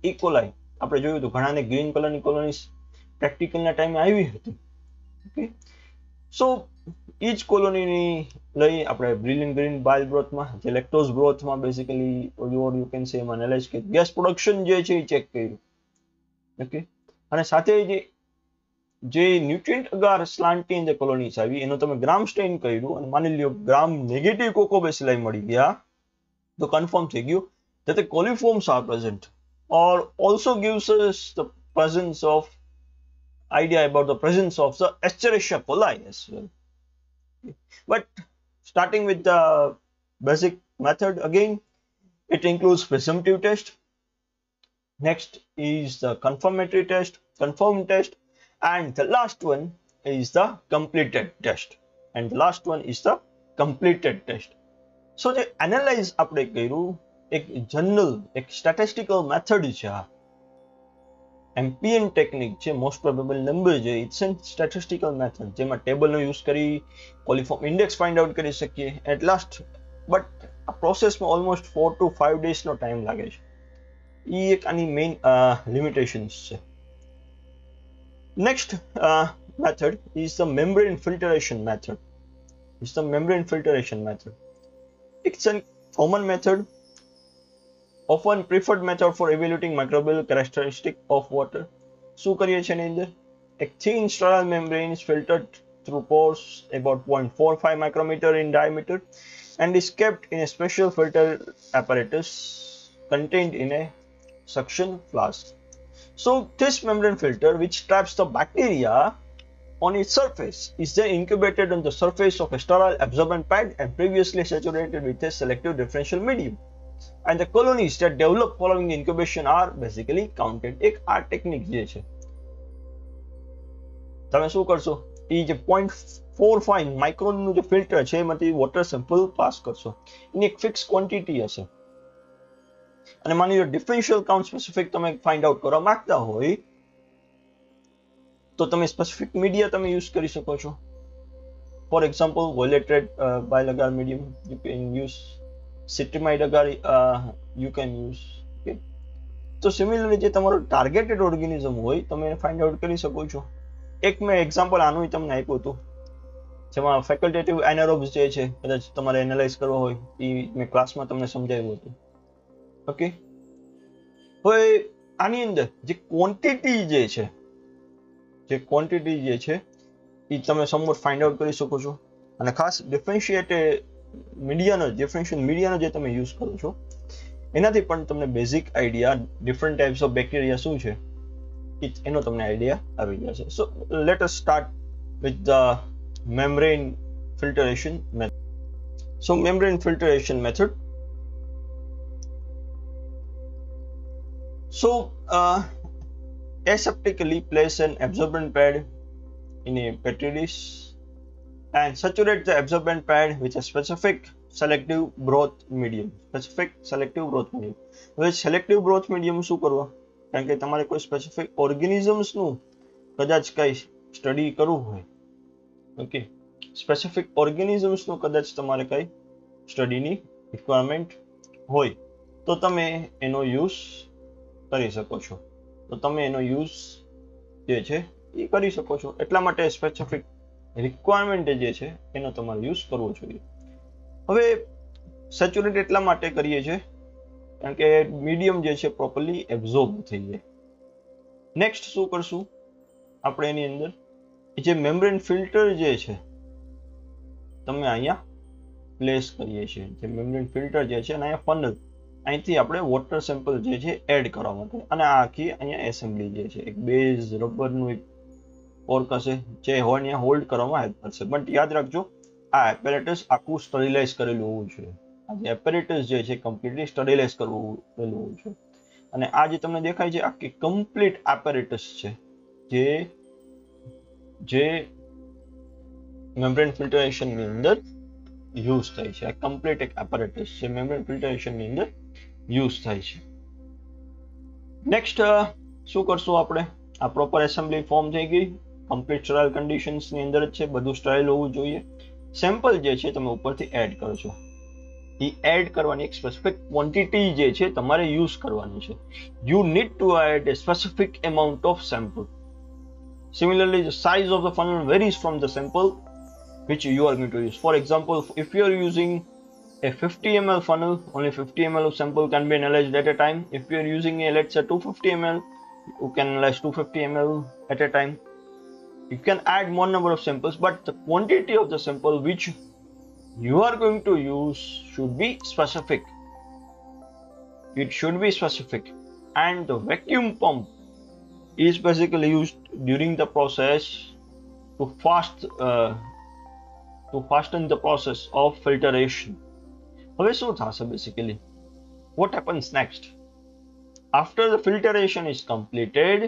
E. coli આપણે જોયું હતું, ઘણાને ગ્રીન કલરની કોલોનીસ પ્રેક્ટિકલના ટાઈમે આવી હતી. ઓકે, સો એ જ કોલોનીની લઈ આપણે બ્રિલિયન્ટ ગ્રીન બાઇલ બ્રોથમાં, જે લેક્ટોઝ બ્રોથમાં બેઝિકલી યુ કેન સે એમાં એનાલાઇઝ કે ગેસ પ્રોડક્શન જે છે એ ચેક કર્યું. ઓકે, અને સાથે જે જે nutrient Agar સ્લાન્ટી in the colonies આવી એનો તમે ગ્રામ સ્ટેન કર્યું અને માની લ્યો ગ્રામ નેગેટિવ કોકોબેસિલાઈ મળી ગયા તો કન્ફર્મ થઈ ગયું that the coliforms are present or also gives us the presence of idea about the presence of the Escherichia coli as well. But starting with the basic method again, it includes presumptive test. Next is the confirmatory test, confirmed test, and the last one is the completed test. And the last one is the completed test. So the analyze આપણે કર્યું એક જનરલ એક સ્ટેટિસ્ટિકલ મેથડ છે આ એમપીએન ટેકનિક છે મોસ્ટ પ્રોબેબલ નંબર છે ઇટ્સ એન સ્ટેટિસ્ટિકલ મેથડ જેમાં ટેબલનો યુઝ કરી કોલિફોર્મ ઇન્ડેક્સ ફાઇન્ડ આઉટ કરી શકીએ એટ લાસ્ટ બટ આ પ્રોસેસમાં ઓલમોસ્ટ 4 to 5 ડેઝનો ટાઈમ લાગે છે એ એક આની મેઇન લિમિટેશન્સ છે next method is the membrane filtration method It's a common method, often preferred method for evaluating microbial characteristic of water. શું કરીએ છીએ એની અંદર એક thin sterile membrane is filtered through pores about 0.45 micrometer in diameter and is kept in a special filter apparatus contained in a suction flask. So this membrane filter, which traps the bacteria on its surface, is then incubated on the surface of a sterile absorbent pad and previously saturated with a selective differential medium. And the colonies that develop following incubation are basically counted. એક આ ટેકનિક જે છે તમે શું કરશો એ જે 0.45 માઇક્રોનનું જે ફિલ્ટર છે એમાંથી વોટર સેમ્પલ પાસ કરશો એની એક ફિક્સ ક્વોન્ટિટી હશે અને માની લો ડિફરન્શિયલ કાઉન્ટ સ્પેસિફિક તમે ફાઇન્ડ આઉટ કરવા માંગતા હોય તો તમે સ્પેસિફિક મીડિયા તમે યુઝ કરી શકો છો for example violet red bile agar medium you can use cetrimide agar you can use okay તો સિમિલરલી જે તમારો ટાર્ગેટેડ ઓર્ગેનિઝમ હોય તમે એને ફાઇન્ડ આઉટ કરી શકો છો એક મેં એક્ઝામ્પલ આનું તમને આપ્યું હતું જેમાં ફેકલ્ટેટિવ એનારોબ્સ જે છે કદાચ તમારે એનાલાઇઝ કરવો હોય એ મેં ક્લાસમાં તમને સમજાવ્યું હતું ઓકે હવે આની અંદર જે ક્વોન્ટિટી જે એ તમે સમવોટ ફાઇન્ડ આઉટ કરી શકો છો અને ખાસ ડિફરન્શિયલ મીડિયાનો જે તમે યુઝ કરો છો એનાથી પણ તમને basic idea different types of bacteria શું છે એનો તમને આઈડિયા આવી જશે so let us start with the membrane filtration method so membrane filtration method so aseptically place an absorbent pad in a petri dish and saturate the absorbent pad with a specific selective broth medium. હવે selective broth medium શું કરવા કારણ કે તમારે કોઈ સ્પેસિફિક ઓર્ગેનિઝમ્સનું કદાચ કઈ સ્ટડી કરવું હોય ઓકે સ્પેસિફિક ઓર્ગેનિઝમ્સનું કદાચ તમારે કઈ સ્ટડીની રિક્વાયરમેન્ટ હોય તો તમે એનો યુઝ કરી શકો છો તો તમે એનો યુઝ જે છે એ કરી શકો છો એટલા માટે સ્પેસિફિક રિક્વાયરમેન્ટ જે છે એનો તમારે યુઝ કરવો જોઈએ હવે સેચ્યુરેટ એટલા માટે કરીએ છીએ કારણ કે મીડિયમ જે છે પ્રોપરલી એબ્ઝોર્બ થઈ જાય નેક્સ્ટ શું કરશું આપણે એની અંદર જે મેમ્બ્રેન ફિલ્ટર જે છે તમે અહીંયા પ્લેસ કરીએ છીએ જે મેમ્બ્રેન ફિલ્ટર જે છે અને અહીંયા ફનલ અહીંથી આપણે વોટર સેમ્પલ જે છે એડ કરવા માટે અને આ આખી અહીંયા એસેમ્બલી જે છે એક બેઝ રબરનું એક ફોર્ક હશે જે હોય અહીંયા હોલ્ડ કરવામાં હેલ્પ કરશે બટ યાદ રાખજો આ એપેરેટસ આખું સ્ટરીલાઇઝ કરેલું હોવું જોઈએ આ જે એપેરેટસ જે છે કમ્પ્લીટલી સ્ટરીલાઇઝ કરેલું હોવું જોઈએ અને આ જે તમને દેખાય છે આખી કમ્પ્લીટ એપેરેટસ છે જે મેમ્બ્રેન ફિલ્ટરેશનની અંદર યુઝ થાય છે આ કમ્પ્લીટ એક એપેરેટસ છે મેમ્બ્રેન ફિલ્ટરેશનની અંદર યુઝ થાય છે નેક્સ્ટ શું કરશું આપણે આ પ્રોપર એસેમ્બલી ફોર્મ થઈ ગઈ કમ્પ્લીટ સ્ટરાઇલ કન્ડિશન્સની અંદર જ છે બધું સ્ટરાઇલ હોવું જોઈએ સેમ્પલ જે છે તમે ઉપરથી એડ કરશો એ એડ કરવાની એક સ્પેસિફિક ક્વોન્ટિટી જે છે તમારે યુઝ કરવાની છે you need to add a specific amount of sample similarly the size of the funnel varies from the sample which you are going to use for example if you are using a 50 ml funnel only 50 ml of sample can be analyzed at a time if you are using a let's say 250 ml you can analyze 250 ml at a time You can add more number of samples, but the quantity of the sample which you are going to use should be specific. It should be specific. And the vacuum pump is basically used during the process to fasten the process of filtration. હવે શું થશે basically? What happens next? After the filtration is completed,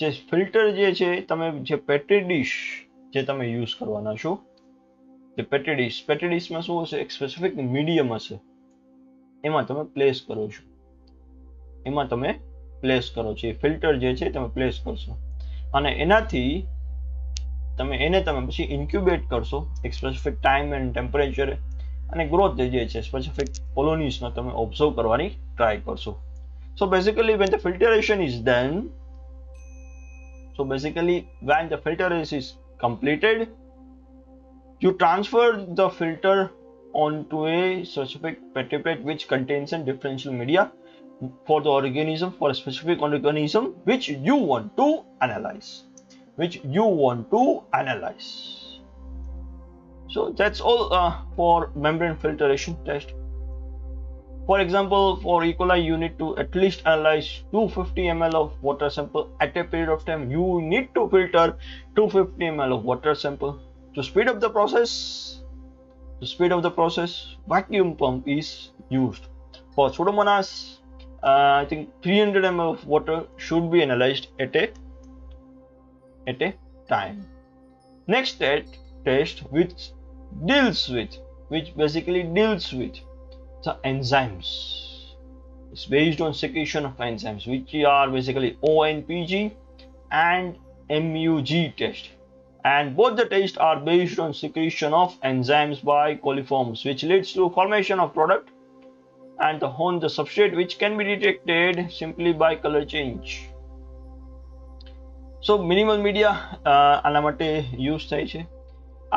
જે ફિલ્ટર જે છે તમે જે પેટ્રી ડીશ જે તમે યુઝ કરવાના છો, જે પેટ્રી ડીશમાં શું હશે, એક સ્પેસિફિક મીડિયમ હશે, એમાં તમે પ્લેસ કરો છો, એ ફિલ્ટર જે છે તમે પ્લેસ કરશો અને એનાથી તમે એને પછી ઇન્ક્યુબેટ કરશો એક સ્પેસિફિક ટાઈમ એન્ડ ટેમ્પરેચર અને ગ્રોથ જે છે સ્પેસિફિક કોલોનીઝમાં તમે ઓબ્ઝર્વ કરવાની ટ્રાય કરશો. So basically when the filtration is done, when the filtration is completed, you transfer the filter onto a specific petri plate which contains a differential media for the organism, for a specific organism which you want to analyze. So that's all for membrane filtration test. For example, for E. coli, you need to at least analyze 250 ml of water sample at a period of time. You need to filter 250 ml of water sample. To speed up the process, vacuum pump is used. For Pseudomonas, I think 300 ml of water should be analyzed at a time. Next test which basically deals with the enzymes. It's based on secretion of enzymes, which are basically ONPG and MUG test. And both the tests are based on secretion of enzymes by coliforms, which leads to formation of product and on the substrate, which can be detected simply by color change. So minimal media આના માટે use થાય છે.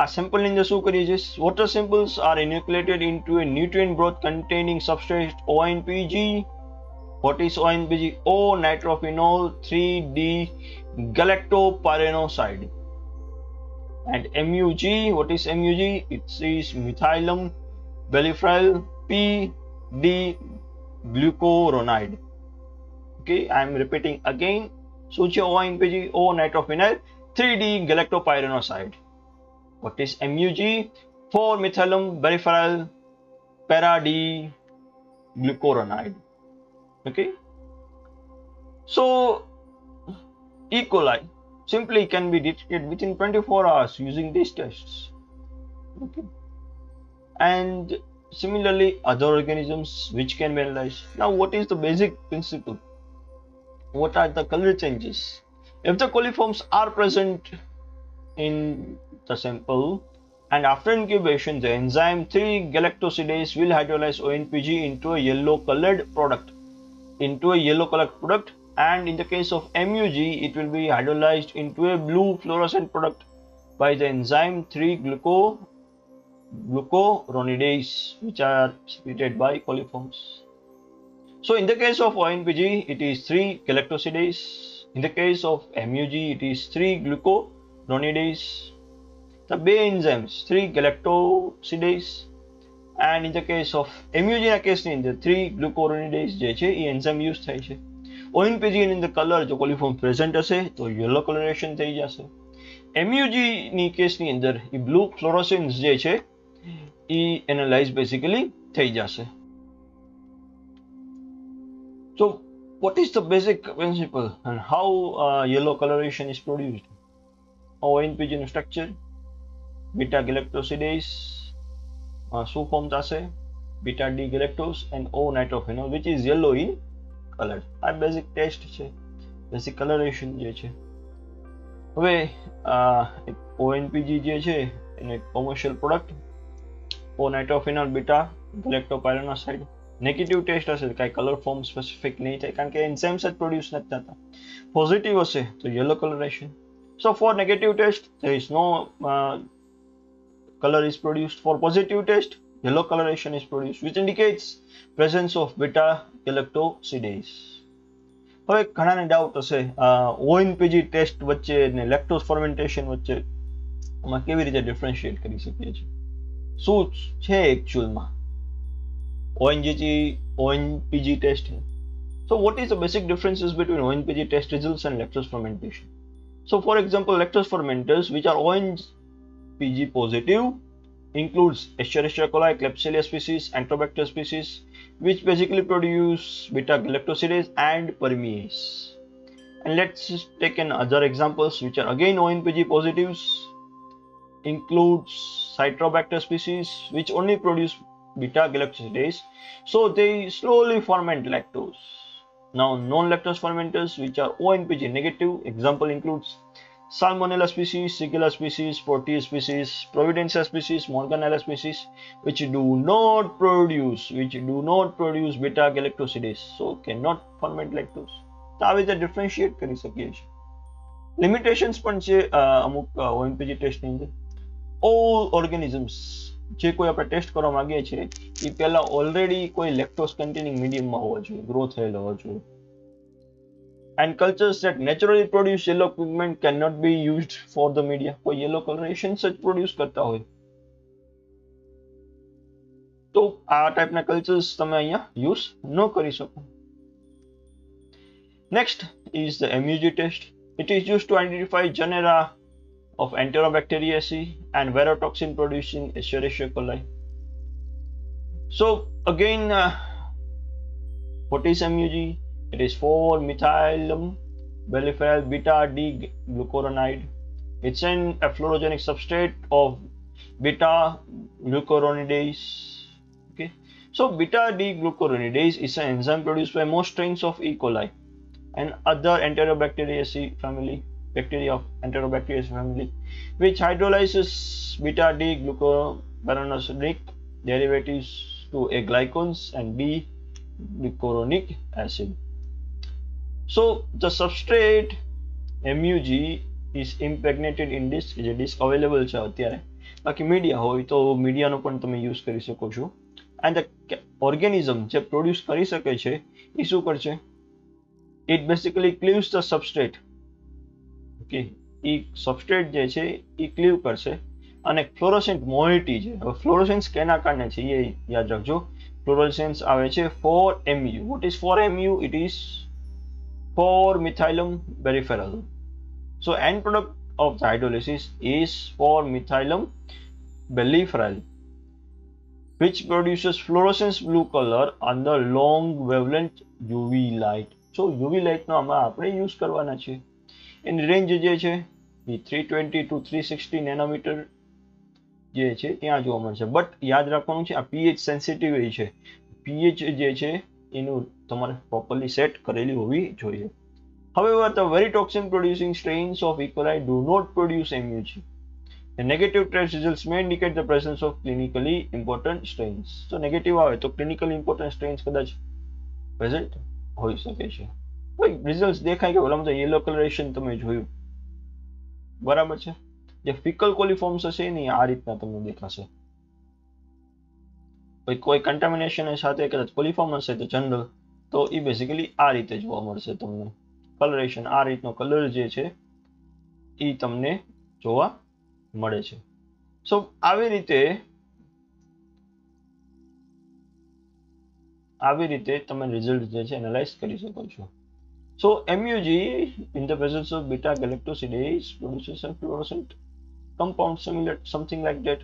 આ સેમ્પલ ની અંદર શું કરીએ છીએ? Water samples are inoculated into a nutrient broth containing substrate ONPG. What is ONPG? O nitrophenol 3D galactopyranoside. And MUG, what is MUG? It is methylum balifral PD glucuronide. Okay, I am repeating again. So ONPG, O nitrophenol 3D galactopyranoside. What is MUG? 4-methylum balifral para-D-glucuronide. Okay. So E. coli simply can be detected within 24 hours using these tests. Okay. And similarly, other organisms which can be analyzed. Now, what is the basic principle? What are the color changes? If the coliforms are present in the sample and after incubation, the enzyme 3-galactosidase will hydrolyze ONPG into a yellow colored product, and in the case of MUG, it will be hydrolyzed into a blue fluorescent product by the enzyme 3-glucuronidase, which are secreted by coliforms. So in the case of ONPG, it is 3-galactosidase. In the case of MUG, it is 3-glucuronidase. The બે enzymes 3-galactosidase, and in the case of MUG ના કેસની અંદર 3-glucuronidase જે છે એ એન્ઝાઇમ યુઝ થાય છે. ONPG ની અંદર કલર જો કોલિફોર્મ પ્રેઝન્ટ હશે તો યલો કલરેશન થઈ જશે. MUG ની કેસની અંદર એ બ્લુ ફ્લોરોસેન્સ જે છે એ એનાલાઇઝ બેસિકલી થઈ જશે. So what is the basic principle and how yellow coloration is produced? ONPG નું સ્ટ્રક્ચર beta-galactosidase શું ફોર્મ થશે? beta-D-galactose and O-nitrophenol, which is yellow in color. આ બેઝિક ટેસ્ટ છે, બેઝિક કલરેશન જે છે. હવે ONPG જે છે એને commercial product O-nitrophenol beta-galactopyranoside. Negative test હશે તો કાંઈ કલર ફોર્મ સ્પેસિફિક નહીં થાય કારણ કે એન્ઝાઇમ્સ જ પ્રોડ્યુસ નથી થતા. પોઝિટિવ હશે તો yellow કલરેશન. So for negative test, there is no color is produced. For positive test, yellow coloration is produced, which indicates presence of beta-galactosidase. હવે ઘણાને ડાઉટ હશે ONPG ટેસ્ટ વચ્ચે ને લેક્ટોઝ ફર્મેન્ટેશન વચ્ચે આમાં કેવી રીતે ડિફરન્શિએટ કરી શકીએ છીએ, શું છે એકચ્યુઅલમાં ONPG test. So what is the basic differences between ONPG test results and lactose fermentation? So for example, lactose fermenters which are ONPG positive includes Escherichia coli, Klebsiella species, Enterobacter species, which basically produce beta-galactosidase and permease. And let's take other examples which are again ONPG positives, includes Citrobacter species which only produce beta-galactosidase, so they slowly ferment lactose. Now non-lactose fermenters which are ONPG negative, example includes Salmonella species, Shigella species, Proteus species, Providencia species, Morganella species, which do not produce beta-galactosidase, so cannot ferment lactose. તો આવી રીતે ડિફરન્શિએટ કરી શકીએ છીએ. લિમિટેશન્સ પણ છે અમુક ONPG ટેસ્ટની અંદર. ઓલ ઓર્ગેનિઝમ્સ જે કોઈ આપણે ટેસ્ટ કરવા માંગીએ છીએ એ પહેલા ઓલરેડી કોઈ લેક્ટોઝ કન્ટેનિંગ મીડિયમમાં હોવા જોઈએ, ગ્રો થયેલો હોવો જોઈએ. And cultures that naturally produce yellow pigment cannot be used for the media. કોઈ yellow colorations જ પ્રોડ્યુસ કરતા હોય તો આ ટાઈપના કલ્ચર્સ તમે અહીંયા યુઝ ન કરી શકો. Next is the MUG test. It is used to identify genera of Enterobacteriaceae and verotoxin producing Escherichia coli. So again, what is MUG? It is 4-methylum belliferal beta-D-glucuronide. It's an efflorogenic substrate of beta-glucuronidase. Okay, so beta-D-glucuronidase is an enzyme produced by most strains of E. coli and other Enterobacteriaceae family, bacteria of Enterobacteriaceae family, which hydrolyzes beta-D-glucuronidase derivatives to A glycans and D-glucuronic acid. So the substrate MUG is impregnated in disc. જે disc available છે અત્યારે, બાકી મીડિયા હોય તો મીડિયાનો પણ તમે યુઝ કરી શકો છો. And the organism જે પ્રોડ્યુસ કરી શકે છે એ શું કરશે? It basically cleaves the substrate. Okay, A substrate જે છે એ ક્લીવ કરશે અને ફ્લોરોસેન્ટ મોઇટી છે. હવે ફ્લોરોસેન્સ કેના કારણે છે એ યાદ રાખજો. ફ્લોરોસેન્સ આવે છે 4-MU. What is 4-MU? It is 4-methylum belliferal. So end product of the hydrolysis is 4-methylum belliferal, which produces fluorescent blue color under long wavelength UV light. So UV light નો આમાં આપણે યુઝ કરવાના છે. એની રેન્જ જે છે એ 320 to 360 નેનોમીટર જે છે ત્યાં જોવા મળશે. બટ યાદ રાખવાનું છે આ pH સેન્સિટિવ છે. pH જે છે એનું તમારે પ્રોપરલી સેટ કરેલી હોવી જોઈએ. However, the very toxin producing strains of E. coli do not produce MUG. The negative test results may indicate the presence of clinically important strains. So negative આવે તો clinically important strains કદાચ present હોઈ શકે છે. રિઝલ્ટ દેખાય કે ઓલામાં તો યલો કલરેશન તમે જોયું, બરાબર છે. જે ફિકલ કોલિફોર્મ્સ હશે ને આ રીતના તમને દેખાશે. કોઈ કન્ટામિનેશન સાથે કદાચ કોલિફોર્મ હશે તો જનરલ તો એ બેઝિકલી આ રીતે જોવા મળશે તમને. કલરેશન આ રીતનો કલર જે છે એ તમને જોવા મળે છે. સો આવી રીતે તમે રિઝલ્ટ જે છે એનાલાઇઝ કરી શકો છો. So MUG in the presence of beta-galactosidase produces a fluorescent compound similar something like that.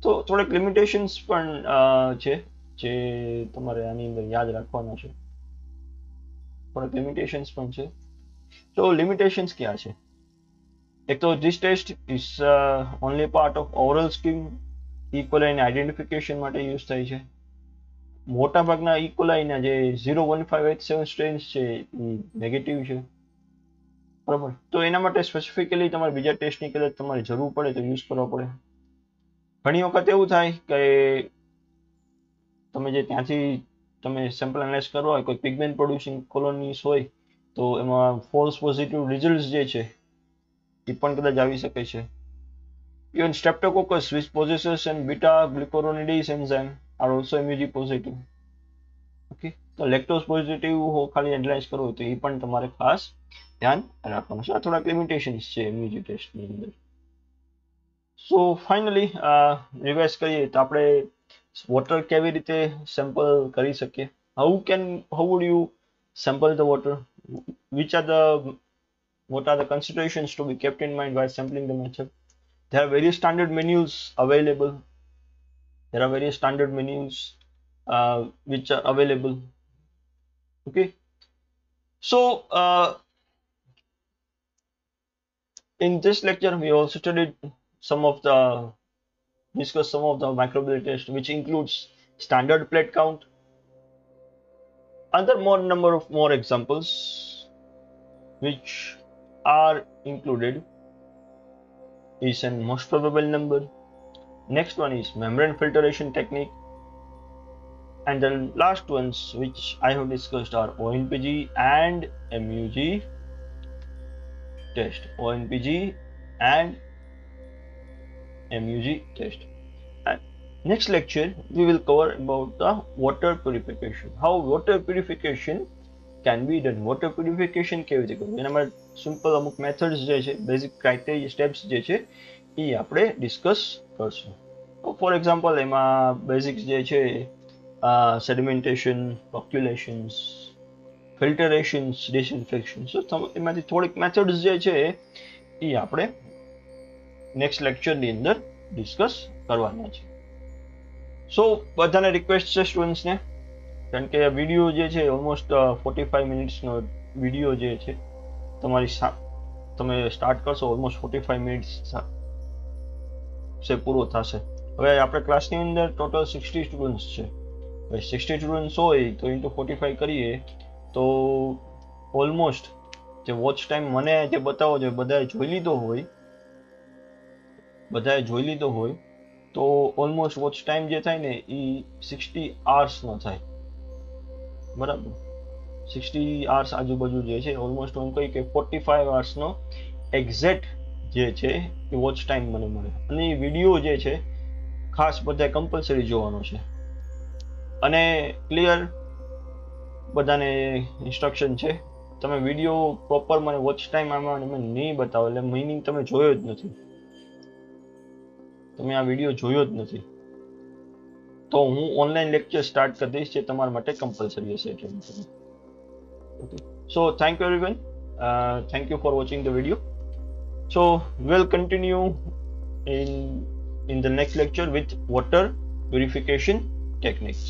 તો થોડીક લિમિટેશન્સ પણ છે જે તમારે આની અંદર યાદ રાખવાના છે. થોડીક લિમિટેશન્સ પણ છે. તો લિમિટેશન્સ ક્યાં છે? એક તો this test is only part of oral scheme. E. coli ને આઈડેન્ટિફિકેશન માટે યુઝ થાય છે. મોટા ભાગના E. coli ના જે 01587 સ્ટ્રેન્સ છે એ નેગેટિવ છે, બરાબર. તો એના માટે સ્પેસિફિકલી તમારે બીજા ટેસ્ટની કદાચ તમારે જરૂર પડે તો યુઝ કરવા પડે. ઘણી વખત એવું થાય કે તમે જે ત્યાંથી તમે સેમ્પલ એનાલાઇઝ કરવા હોય, કોઈ પિગમેન્ટ પ્રોડ્યુસિંગ કોલોનીસ હોય તો એમાં ફોલ્સ પોઝિટિવ રિઝલ્ટ જે છે એ પણ કદાચ આવી શકે છે. Even Streptococcus, which possesses an beta-glucuronidase enzyme, are also MUG positive. Okay, તો લેક્ટોઝ પોઝિટિવ ખાલી એનાલાઇઝ કરવું તો એ પણ તમારે ખાસ ધ્યાન રાખવાનું છે. આ થોડાક લિમિટેશન્સ છે MUG ટેસ્ટની અંદર. સો ફાઇનલી રિવાઇઝ કરીએ તો આપણે વોટર કેવી રીતે સેમ્પલ કરી શકીએ. how would you sample the water? What are the considerations to be kept in mind while sampling the method? There are various standard menus available. Which are available. Okay. So in this lecture we also discussed some of the microbiology tests, which includes standard plate count. Other number of more examples which are included is an most probable number. Next one is membrane filtration technique, and the last ones which I have discussed are ONPG and MUG test. ONPG and MUG test. And next lecture we will cover about the water purification. How water purification can be done. Water purification કેવી રીતે કરવું એના માટે સિમ્પલ અમુક મેથડ્સ જે છે, બેઝિક ક્રાઇટેરિયા સ્ટેપ્સ જે છે એ આપણે ડિસ્કસ કરશું. ફોર એક્ઝામ્પલ એમાં બેઝિક્સ જે છે સેડિમેન્ટેશન, ઓક્યુલેશન્સ, ફિલ્ટરેશન્સ, ડિસઇન્ફેક્શન. એમાંથી થોડીક મેથડ્સ જે છે એ આપણે નેક્સ્ટ લેક્ચરની અંદર ડિસ્કસ કરવાના છે. સો બધાને રિક્વેસ્ટ છે સ્ટુડન્ટ્સને, કારણ કે વિડીયો જે છે ઓલમોસ્ટ 45 મિનિટ્સનો વિડીયો જે છે તમે સ્ટાર્ટ કરશો ઓલમોસ્ટ 45 મિનિટ્સ પૂરો થશે. હવે આપણે ક્લાસની અંદર ટોટલ 60 સ્ટુડન્ટ્સ છે. હવે 60 સ્ટુડન્ટ્સ હોય તો ઇન્ટુ 45 કરીએ તો ઓલમોસ્ટ જે વોચ ટાઈમ મને જે બતાવો જોઈએ બધાએ જોઈ લીધો હોય તો ઓલમોસ્ટ વોચ ટાઈમ જે થાય ને એ 60 hours નો થાય. બરાબર, 60 hours આજુબાજુ જે છે ઓલમોસ્ટ હું કહી કે 45 hours નો એક્ઝેક્ટ જે છે એ વોચ ટાઈમ મને મળે. અને એ વિડીયો જે છે ખાસ બધા કમ્પલસરી જોવાનો છે. અને ક્લિયર બધાને ઇન્સ્ટ્રક્શન છે, તમે વિડીયો પ્રોપર મને વોચ ટાઈમ આમાં નહીં બતાવો એટલે મિનિંગ તમે જોયો જ નથી, તમે આ વિડીયો જોયો જ નથી તો હું ઓનલાઈન લેક્ચર સ્ટાર્ટ કરી દઈશ જે તમારા માટે કમ્પલસરી હશે. So thank you everyone. Thank you for watching the video. So we'll continue in the next lecture with water purification techniques.